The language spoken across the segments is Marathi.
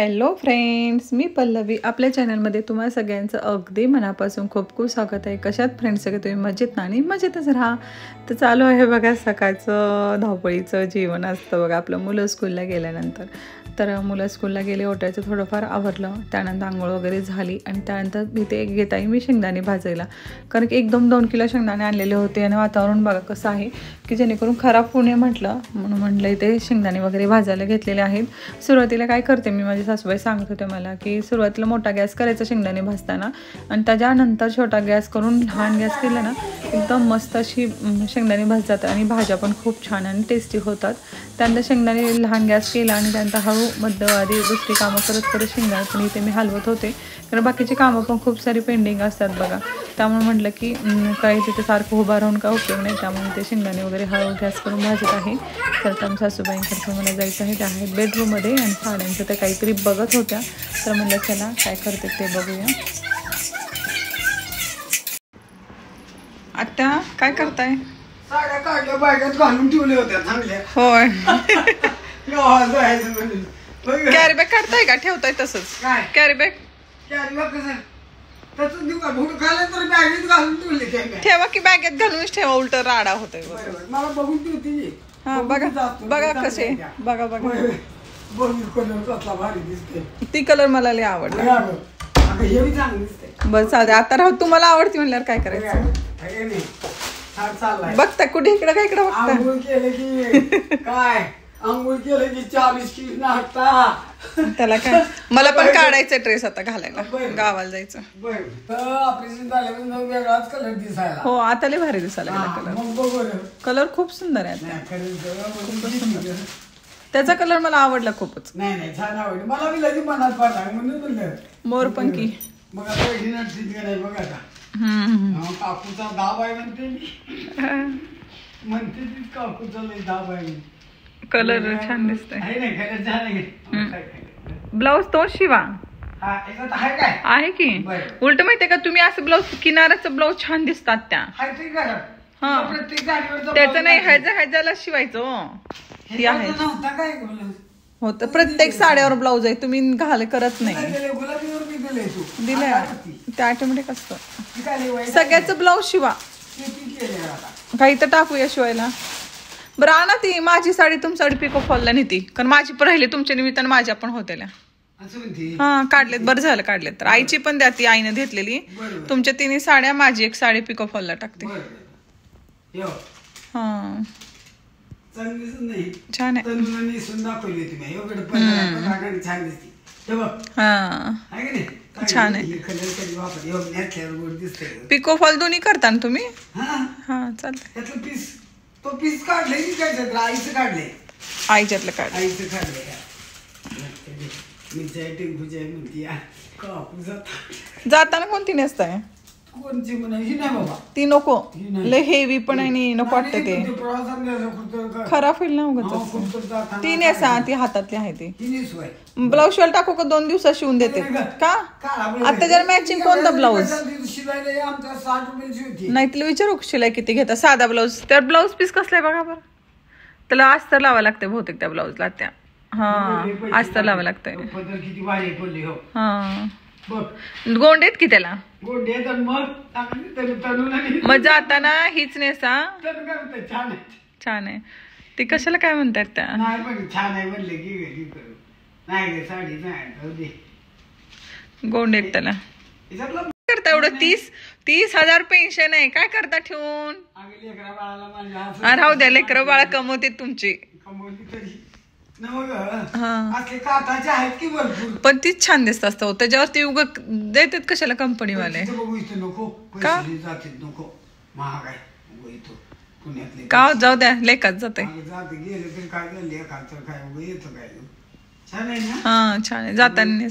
हॅलो फ्रेंड्स, मी पल्लवी आपल्या चॅनलमध्ये तुम्हाला सगळ्यांचं अगदी मनापासून खूप खूप स्वागत आहे. कशात फ्रेंड्स सगळे तुम्ही मजेत ना आणि मजेतच राहा. तर चालू आहे बघा सकाळचं धावपळीचं जीवन असतं बघा आपलं. मुलं स्कूलला गेल्यानंतर तर मुलं स्कूलला गेले, होटायचं थोडंफार आवरलं, त्यानंतर आंघोळ वगैरे झाली आणि त्यानंतर इथे घेत आहे मी शेंगदाणे भाजायला. कारण की एकदम 2 किलो शेंगदाणे आणलेले होते आणि वातावरण बघा कसं आहे की जेणेकरून खराब होऊ नये म्हटलं म्हणून म्हटलं इथे शेंगदाणे वगैरे भाजायला घेतलेले आहेत. सुरुवातीला काय करते मी, माझी सासूबाई सांगत होते मला की सुरुवातीला मोठा गॅस करायचा शेंगदाणे भाजताना आणि त्याच्यानंतर छोटा गॅस करून लहान गॅस केला ना एकदम मस्त अशी शेंगदाणे भाजतात आणि भाज्या पण खूप छान आणि टेस्टी होतात. त्यानंतर शेंगदाणे लहान गॅस केला आणि त्यानंतर हळू आधी दुसरी कामं करत शेंगदाणे पण इथे मी हलवत होते कारण बाकीची कामं पण खूप सारी पेंडिंग असतात बघा. त्यामुळे म्हटलं की काही तिथे सारखं उभा राहून काय उपयोग नाही, त्यामुळे ते शेंगदाणे वगैरे हळू गॅस करून भाजत आहे. तर त्या सासूबाईंकडे मला जायचं आहे, त्या आहेत बेडरूममध्ये आणि साड्यांचं त्या काहीतरी बघत होत्या. तर म्हणलं चला काय करते ते बघूया. आत्या काय करताय? साड्या काढल्या बागेत घालून ठेवल्या होत्या चांगल्या. होय. गावात जायचं म्हणून कॅरी बॅग काढताय का ठेवताय तसंच? काय कॅरी बॅग कसं तसंच देऊ का? भूट खायला तर बॅगेत घालून ठेवले त्या बॅग. ठेवा की बॅगेत घालूनच ठेवा, उलट राडा होतोय. बरोबर, मला बघून ठेवती. हा बघा बघा कसे बघा बघा बघून कलर कसला भारी दिसते. ती कलर मला लय आवडला. अगं हे बी चांगलं दिसते. बरं चालते, आता राहू तुम्हाला आवडती म्हणल्यावर काय करायचं. हे नाही फार चाललाय. बघता कुठे इकडे काय इकडे बघता. आंघोळ केलं की काय, आंघोळ केलं की 4 बिस्किट नाश्ता. त्याला काय, मला पण काढायचं ड्रेस आता घालायला, गावाला जायचं. बरं ऑपरेशन झाल्यावर वेगळाच कलर दिसायला. हो आता लय भारी दिसायला कलर. मग बघ कलर खूप सुंदर आहे आता. खूपच सुंदर. त्याचा कलर मला आवडला खूपच. नाही छान आवडलं मला. बी लगेच मनात पडला म्हणून म्हणलं मोरपंखी. मग आता नाही बघा का काकूचा दाब आहे म्हणते ती काकूचा लय दाब आहे. कलर छान दिसतोय. नाही कलर छान आहे. ब्लाऊज तो शिवा आहे की उलट माहितीये का, तुम्ही असं ब्लाऊज किनाराचं ब्लाऊज छान दिसतात त्या. त्याचं नाही ह्याला शिवायचं. ती आहे होत प्रत्येक साड्यावर ब्लाऊज आहे, तुम्ही करत नाही. दिलंय ते ऑटोमॅटिक असतं. सगळ्याचं ब्लाऊज शिवा, काही तर टाकूया शिवायला. बरं आणा ती माझी साडी तुमची साडी पिको फॉलला नेती, कारण माझी पण राहिली तुमच्या निमित्तानं, माझ्या पण होत्या. हा काढलेत, बरं झालं काढलेत. तर आईची पण द्या, ती आईने घेतलेली. तुमच्या 3 साड्या, माझी एक साडी पिको फॉलला टाकते. हा छान आहे. छान आहे. पिको फॉल दोन्ही करता ना तुम्ही? हा चालतंय. तो पीस काढले की काय आईचं काढले? आईच्यातलं काढलं. आईचं काढले. जाताना कोणती नेसताय? कोणची म्हणायची नाही बाबा, ती नको, लय हेवी पण आहे, नको वाटतं ते. खराब होईल ना उगाच. ती नेसा, ती हातातली आहे ती. ब्लाऊज शिवायला टाकू का 2 दिवसात शिवून देते का? आता जर मॅचिंग कोणता ब्लाऊज नाही तिला विचारू शिलाई किती घेता. साधा ब्लाऊज, त्या ब्लाऊज पीस कसलाय बघा बरं. त्याला अस्तर लावावं लागतंय बहुतेक त्या ब्लाऊजला. त्या हा अस्तर लावावं लागतंय. हा गोंडेत की त्याला. मग जाताना हीच नेसा. छान आहे ती. कशाला काय म्हणतात त्या? छान आहे म्हणले की नाही साडी नाही गोंडेत त्याला. करता एवढं 30,000 पेन्शन आहे, काय करता ठेवून? राहू द्या, लेकरं बाळा कमवते तुमची. पण तीच छान दिसत असतं. त्याच्यावरती उग देतात कशाला कंपनीवाले का? का जाऊ द्या, लेखात जाते. हा छान आहे. जाताना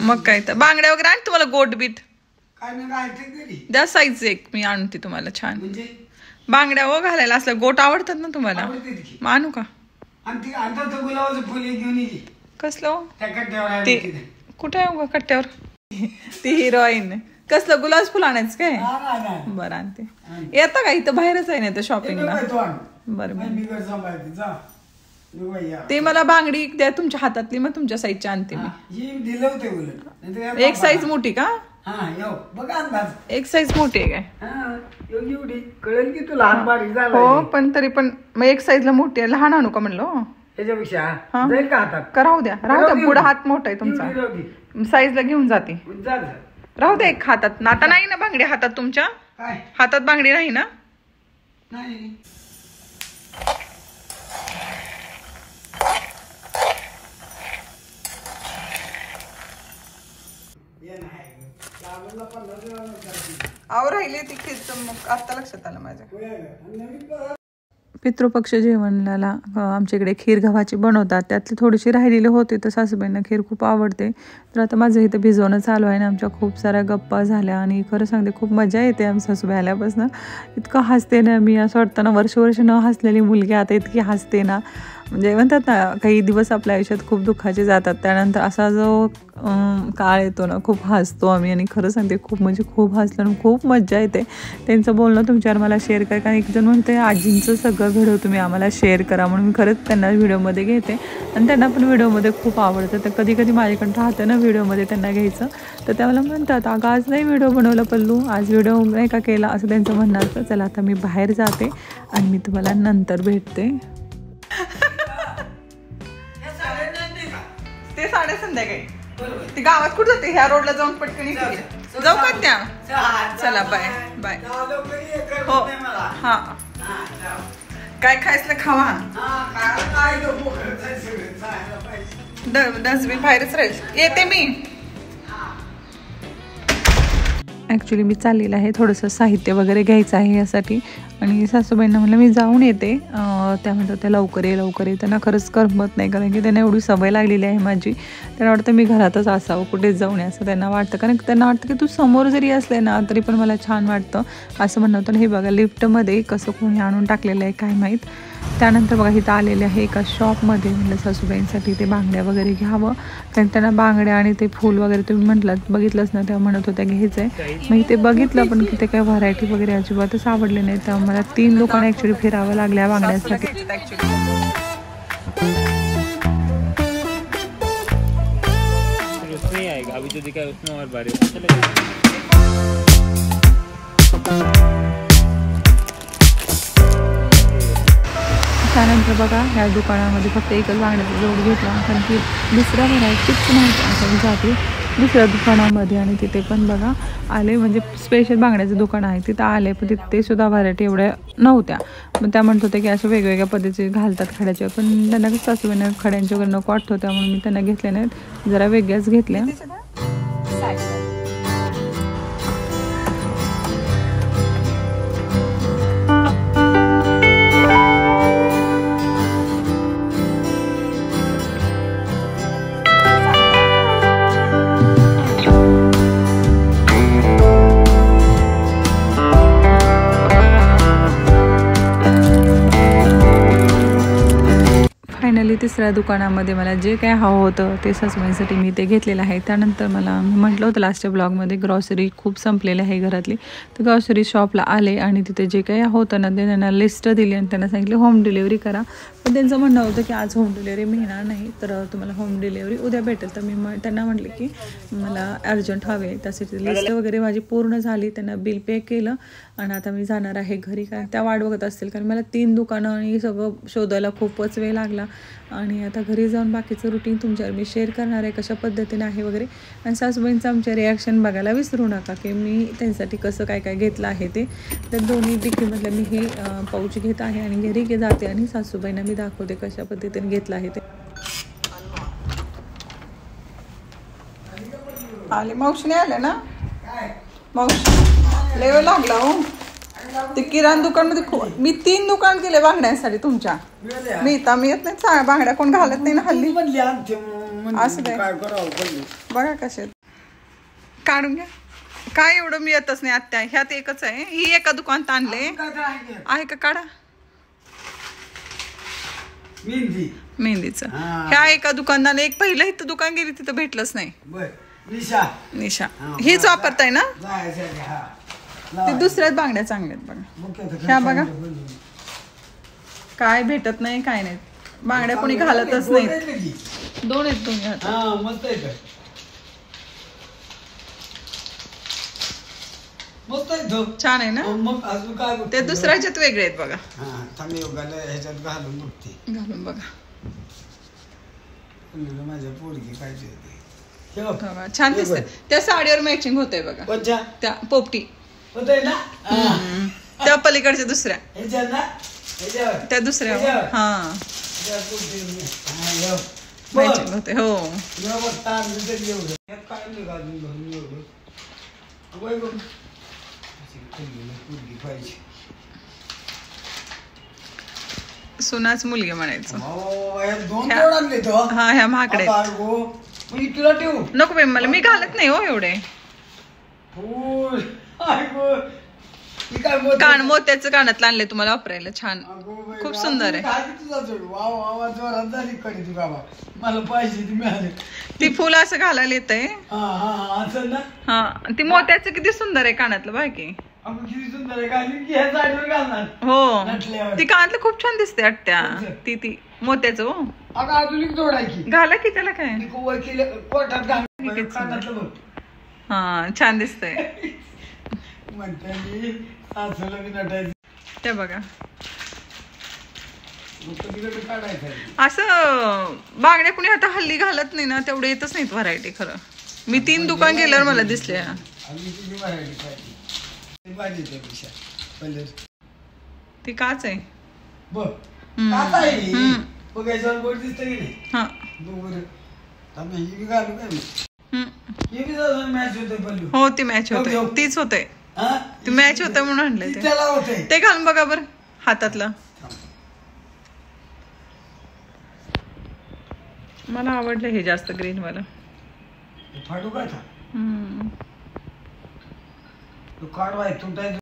मग काय तर बांगड्या वगैरे आण तुम्हाला, गोट बीट द्या साईज एक, मी आणते तुम्हाला छान बांगड्या हो घालायला. असल्या गोट आवडतात ना तुम्हाला, मग आणू का? कसलं ते कुठे आहे उगा कट्ट्यावर? ती हिरोईन कसलं गुलाब फुल आणायचं काय? बरं आणते. येता का? इथं बाहेरच आहे ना शॉपिंगला. बरं ते मला बांगडी द्या तुमच्या हातातली, मग तुमच्या साईजची आणते मी. एक साईज मोठी का? एक साईज मोठी आहे काय? कळेल की तुला हो, पण तरी पण मग एक साईजला मोठी आहे. लहान आणू का म्हणलं? त्याच्यापेक्षा जाईल का हातात? का राहू द्या, राहू द्या. पुढे हात मोठा आहे तुमचा, साईजला घेऊन जाते. राहू द्या एक हातात. आता नाही ना बांगडी हातात तुमच्या? हातात बांगडी नाही ना? नाही. आव राहिले ती खीर, मग आता लक्षात आलं माझ्या. पितृपक्ष जेवणाला आमच्या इकडे खीर गव्हाची बनवतात. त्यातली थोडीशी राहिलेली होती, तर सासूबाईंना खीर खूप आवडते. तर आता माझं इथं भिजवणं चालू आहे ना. आमच्या खूप साऱ्या गप्पा झाल्या आणि खरं सांगते खूप मजा येते आमच्या सासूबाई आल्यापासून. इतकं हसते ना मी, असं वाटतं ना वर्ष न हसलेली मुलगी आता इतकी हसते ना. म्हणजे म्हणतात ना काही दिवस आपल्या आयुष्यात खूप दुःखाचे जातात, त्यानंतर असा जो काळ येतो ना खूप हसतो आम्ही. आणि खरं सांगते खूप म्हणजे खूप हसलं आणि खूप मजा येते. त्यांचं बोलणं तुमच्यावर मला शेअर करा, कारण एकजण म्हणते आजींचं सगळं व्हिडिओ तुम्ही आम्हाला शेअर करा, म्हणून मी खरंच त्यांना व्हिडिओमध्ये घेते आणि त्यांना पण व्हिडिओमध्ये खूप आवडतं. तर कधी कधी माझ्याकडं राहतं ना व्हिडिओमध्ये त्यांना घ्यायचं, तर त्या मला म्हणतात अगं आज नाही व्हिडिओ बनवला पल्लू, आज व्हिडिओ नाही का केला, असं त्यांचं म्हणणं असतं. चला आता मी बाहेर जाते आणि मी तुम्हाला नंतर भेटते. ते साडे संध्याकाळी ती गावात कुठं जाते? ह्या रोडला जाऊन पटकन जाऊ का त्या? चला बाय बाय. हो हा, काय खायचं खावा. डस्टबिन बाहेरच राहील, येते मी. ॲक्च्युली मी चाललेलं आहे, थोडंसं साहित्य वगैरे घ्यायचं आहे यासाठी. आणि सासूबाईंना म्हटलं मी जाऊन येते. त्या म्हणतात त्या लवकर ये लवकर ये. त्यांना खरंच करमत नाही, कारण की त्यांना एवढी सवय लागलेली आहे माझी. त्यांना वाटतं मी घरातच असावं, कुठेच जाऊन ये असं त्यांना वाटतं, कारण त्यांना वाटतं की तू समोर जरी असले ना तरी पण मला छान वाटतं असं म्हणणं होतं. हे बघा लिफ्टमध्ये कसं कोणी आणून टाकलेलं आहे काय माहीत. त्यानंतर बघा इथं आलेले आहे एका शॉपमध्ये. म्हटलं सासूबाईंसाठी ते बांगड्या वगैरे घ्यावं, कारण त्यांना बांगड्या आणि ते फूल वगैरे तुम्ही म्हटलं बघितलंच ना, तेव्हा म्हणत होत्या घ्यायचं आहे. मग इथे बघितलं पण की ते काही व्हरायटी वगैरे अजिबातच आवडले नाही. तेव्हा मला 3 दुकानं ॲक्च्युली फिरावं लागल्या बांगड्यासाठी. त्यानंतर बघा ह्या दुकानामध्ये फक्त एकच बांगड्याचा जोड घेतला, कारण की दुसऱ्या व्हरायटीच नव्हतं. आपण जाते दुसऱ्या दुकानामध्ये आणि तिथे पण बघा आले, म्हणजे स्पेशल बांगड्याचं दुकान आहे तिथं आले, पण तिथे सुद्धा व्हरायटी एवढ्या नव्हत्या. मग त्या म्हणत होत्या की अशा वेगवेगळ्या पद्धतीचे घालतात खड्याच्या, पण त्यांना कसं सासूबाईंना खड्यांच्या वगैरे नको वाटत होत्या, म्हणून मी त्यांना घेतल्या नाहीत, जरा वेगळ्याच घेतल्या. फायनली तिसऱ्या दुकानामध्ये मला जे काय हवं होतं ते सासूबाईंसाठी मी ते घेतलेलं आहे. त्यानंतर मला मी म्हटलं होतं लास्टच्या ब्लॉगमध्ये ग्रॉसरी खूप संपलेली आहे घरातली, तर ग्रॉसरी शॉपला आले आणि तिथे जे काही होतं ना ते त्यांना लिस्ट दिली आणि त्यांना सांगितले होम डिलिव्हरी करा. पण त्यांचं म्हणणं होतं की आज होम डिलिव्हरी मिळणार नाही, तर तुम्हाला होम डिलिव्हरी उद्या भेटेल. तर मी त्यांना म्हटले की मला अर्जंट हवे, त्यासाठी लिस्ट वगैरे माझी पूर्ण झाली. त्यांना बिल पे केलं आणि आता मी जाणार आहे घरी, कारण त्या वाट बघत असतील, कारण मला 3 दुकानं आणि सगळं शोधायला खूपच वेळ लागला. आणि आता घरी जाऊन बाकीचं रुटीन तुमच्यावर मी शेअर करणार आहे कशा पद्धतीने आहे वगैरे. आणि सासूबाईंचं आमच्या रिॲक्शन बघायला विसरू नका की मी त्यांच्यासाठी कसं काय काय घेतलं आहे ते. तर दोन्ही डिक्कीमधलं मी हे पाऊच घेत आहे आणि घरी जाते आणि सासूबाईंना मी दाखवते कशा पद्धतीने घेतलं आहे ते. आले मावशीने आले ना, मावशी लय लागला हो. ते किराणा दुकानमध्ये मी 3 दुकान केले बांगड्यांसाठी तुमच्या. मी येत नाही बांगड्या कोण घालत नाही ना हल्ली. असं बघा कसे काढून घ्या. काय एवढं मी येतच नाही आत्या, ह्यात एकच आहे. ही एका दुकानात आणले आहे का? काढा मेहंदीचं. ह्या एका दुकानाला एक पहिलं इथं दुकान गेली तिथं भेटलंच नाही. निशा हीच वापरताय ना? ते दुसऱ्याच बांगड्या चांगल्यात बघा. ह्या बघा काय भेटत नाही काय नाही. बांगड्या कोणी घालतच गोड नाहीत. आहेत ना की. दोन आहेत दोन्ही हातात. हा मस्त आहे मस्त आहे छान आहे ना. मग अजून काय ते दुसऱ्या ह्याच्यात वेगळे आहेत बघा. हा थांबे योगाला ह्याच्यात घालून बघते. घालून बघा. माझ्या पोरगी पाहिजे होती. बघा, छान दिसतंय. त्या साडीवर मॅचिंग होतंय बघा. कोणत्या त्या पोपटी होतंय ना त्या पलीकडच्या दुसऱ्या ह्याच्यात ना ह्याच्यावर त्या दुसऱ्या ह्याच्यावर. हा ह्याच्यावर पोरगी आहे. हा, यो. मॅचिंग होते. हो यो बघ, तांदूळ तरी एवढं. यात काय नाही घालून घालून एवढं. वय बघ. अशी पोरगी पाहिजे. सुनाच मुलगी म्हणायचं. हो, यात दोन जोड आणले तो. हा ह्या महागडे आता गो. मी तुला ठेवू नको बाई मला, मी घालत नाही हो एवढे. फूल आय गो. मी काय बोलतो? कान मोत्याचं कानातलं आणलंय तुम्हाला वापरायला. छान अगो बाई, खूप सुंदर आहे. काय तुझा जोड वा वा वा जोरात झाली कडे तू बाबा. मला पैसे ती मिळाले. ती फुलं असं घालायला येतंय. हा हा हा असं ना. हा ती मोत्याचं किती सुंदर आहे कानातलं बाकी. अगं किती सुंदर आहे. घालून की ह्या साडीवर घालणार हो नटल्यावर. ती कानातलं खूप छान दिसते अट्ट्या. ती मोत्याचं हो. अगं अजून एक जोड आहे की घाला की त्याला काय. ती कुवर केलं पोटात घाल कानातलं बघ. हा छान दिसतंय. म्हणते मी सासूला बी नटायचं. ते बघा तिकडे काढायचं आहे. असं बांगड्या कुणी आता हल्ली घालत नाही ना, तेवढे येतच नाहीत व्हरायटी. खरं मी 3 दुकान गेल्यावर मला दिसले. आम्ही तुझी व्हरायटी पाहिजे. ते पाहिजे त्यापेक्षा पहिले ती काच आहे. बघ हम्म. काच आहे. हम्म. बघ याच्यावर गोड दिसतं की नाही. हा बघ बरं. थांब ही बी घालू काय मी. हम्म. हे बी जरा मॅच होते पल्लू. हो ती मॅच होते. तीच होते. हा? ती मॅच होते म्हणून आणले ती ते. त्याला होते. ते घालून बघा बरं हातातलं. मला आवडलं हे जास्त ग्रीन वाला. फाडू काय था हम्म. तू काढवाय तुटाय.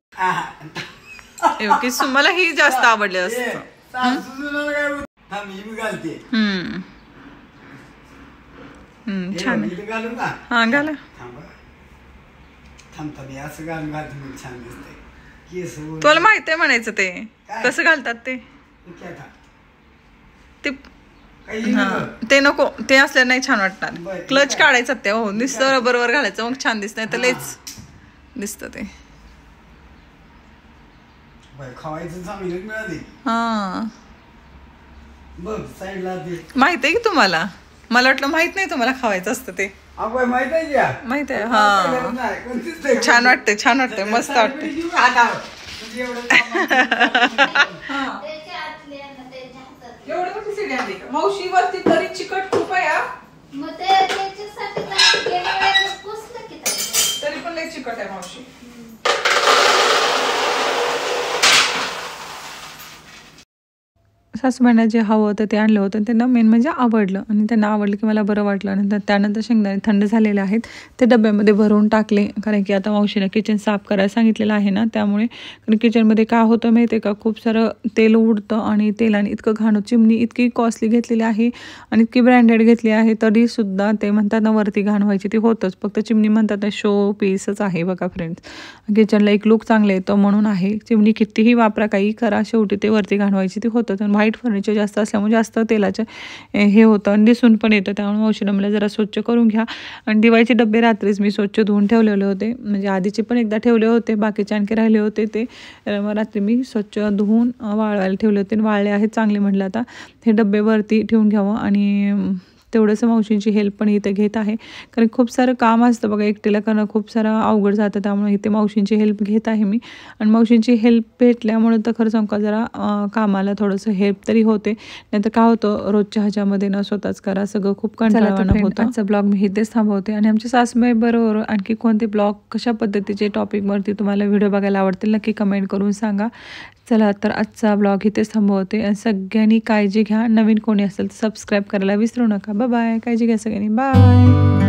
एवढी मला ही जास्त आवडलं असतं. थांब ही बी घालते. हम्म. छान आहे. इथे घालून का हा घाला. थांब थांबता मी असं घालून घालते मग छान दिसतंय. केस वर. तुला माहित आहे म्हणायचं ते कसं घालतात ते. काय था? ते काही हा नको. ते नको. ते असल्या नाही छान वाटणार. बरं, क्लच ठीक आहे. काढायचं ते. हो नुसतं रबरवर घालायचं मग छान दिसत. नाही तर लेच दिसत ते. बाई, खावायचं चांगलं मिळाले. हा बघ साईडला ते. माहित आहे की तुम्हाला. मला वाटलं माहित नाही तुम्हाला खावायचं असतं ते. अगं माहित आहे का? माहित आहे. हा नाही, कोणतीच नाही. छान वाटते. छान वाटते. मस्त वाटते. साडी घेऊ हातावर. म्हणजे एवढं सामान. एवढी मोठी सीडी आणली का? मावशी वरती तरी चिकट खूप आहे हा. मग ते त्याच्यासाठी तर गेल्या वेळेला पुसलं की ताई. तरी पण लय चिकट आहे मावशी. सासूबाईंना जे हवं होतं ते आणलं होतं. त्यांना मेन म्हणजे आवडलं आणि त्यांना आवडलं की मला बरं वाटलं. आणि त्यानंतर शेंगदाणे थंड झालेले आहेत ते डब्यामध्ये भरून टाकले. कारण की आता मावशीनं किचन साफ करायला सांगितलेलं आहे ना, त्यामुळे. कारण किचनमध्ये काय होतं माहिती आहे का, खूप सारं तेल उडतं आणि तेलाने इतकं घाण. चिमणी इतकी कॉस्टली घेतलेली आहे आणि इतकी ब्रँडेड घेतली आहे तरीसुद्धा ते म्हणतात ना वरती घाण व्हायची ती होतच. फक्त चिमणी म्हणतात ना शो पीसच आहे बघा फ्रेंड्स. किचनला एक लुक चांगलं येतं म्हणून आहे. चिमणी कितीही वापरा काही करा शेवटी ते वरती घाण व्हायची ती होतं. आणि व्हाईट फर्निचर जास्त असल्यामुळे जास्त तेलाचं हे होतं आणि दिसून पण येतं. त्यामुळे मावशीनं मला जरा स्वच्छ करून घ्या. आणि दिवाळीचे डबे रात्रीच मी स्वच्छ धुवून ठेवलेले होते. म्हणजे आधीचे पण एकदा ठेवले होते, बाकीचे आणखी राहिले होते ते रात्री मी स्वच्छ धुवून वाळवायला ठेवले होते. वाळले आहेत चांगले. म्हटलं आता हे डबे वरती ठेवून घ्यावं आणि तेवढंसं मावशींची हेल्प पण इथं घेत आहे. कारण खूप सारं काम असतं बघा, एकटीला करणं खूप सारं अवघड जातं. त्यामुळे इथे मावशींची हेल्प घेत आहे मी. आणि मावशींची हेल्प भेटल्यामुळे तर खरं सांगू का जरा कामाला थोडंसं हेल्प तरी होते. नाहीतर काय होतं रोजच्या ह्याच्यामध्ये ना स्वतःच करा सगळं खूप कंटाळवाणं होतं. आजचा ब्लॉग मी इथेच थांबवते. आणि आमच्या सासूबाई बरोबर आणखी कोणते ब्लॉग कशा पद्धतीचे टॉपिकवरती तुम्हाला व्हिडिओ बघायला आवडतील नक्की कमेंट करून सांगा. चला तर आजचा ब्लॉग इथेच थांबवते. आणि सगळ्यांनी काळजी घ्या. नवीन कोणी असेल तर सबस्क्राईब करायला विसरू नका. बाय. काळजी घ्या सगळ्यांनी. बाय.